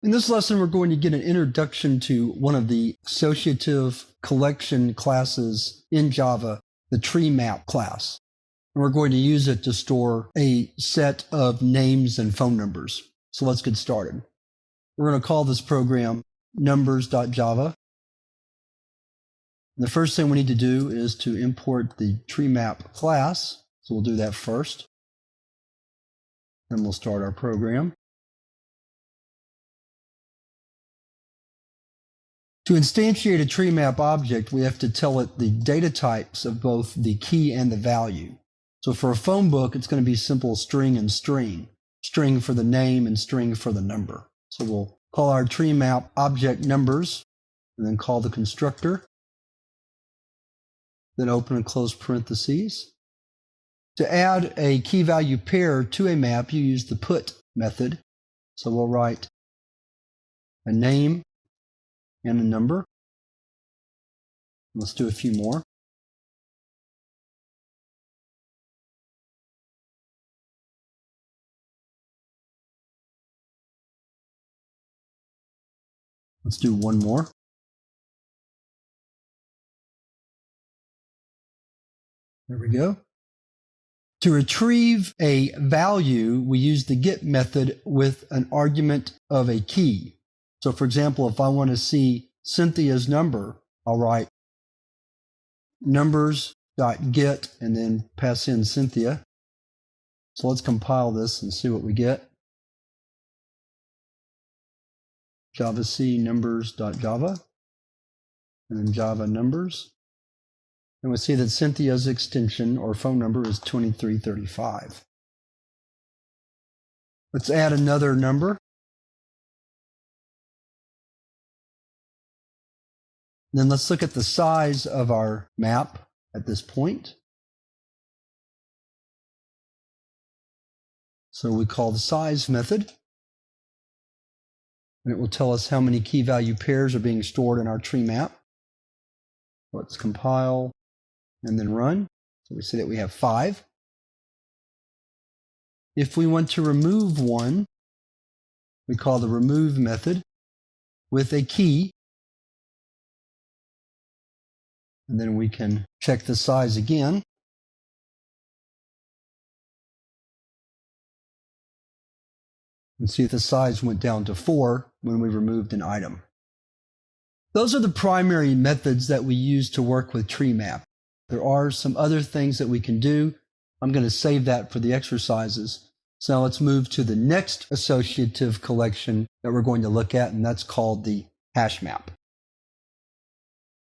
In this lesson, we're going to get an introduction to one of the associative collection classes in Java, the Treemap class. And we're going to use it to store a set of names and phone numbers. So let's get started. We're going to call this program numbers.java. The first thing we need to do is to import the Treemap class. So we'll do that first. Then we'll start our program. To instantiate a Treemap object, we have to tell it the data types of both the key and the value. So for a phone book, it's going to be simple string and string. String for the name and string for the number. So we'll call our Treemap object numbers and then call the constructor. Then open and close parentheses. To add a key value pair to a map, you use the put method. So we'll write a name and a number. Let's do a few more. Let's do one more. There we go. To retrieve a value, we use the get method with an argument of a key. So for example, if I want to see Cynthia's number, I'll write numbers.get and then pass in Cynthia. So let's compile this and see what we get. Javac numbers.java and then Java numbers. And we see that Cynthia's extension or phone number is 2335. Let's add another number. Then let's look at the size of our map at this point. So we call the size method. And it will tell us how many key value pairs are being stored in our tree map. Let's compile and then run. So we see that we have 5. If we want to remove one, we call the remove method with a key. And then we can check the size again. And see if the size went down to 4 when we removed an item. Those are the primary methods that we use to work with Treemap. There are some other things that we can do. I'm going to save that for the exercises. So now let's move to the next associative collection that we're going to look at, and that's called the hash map.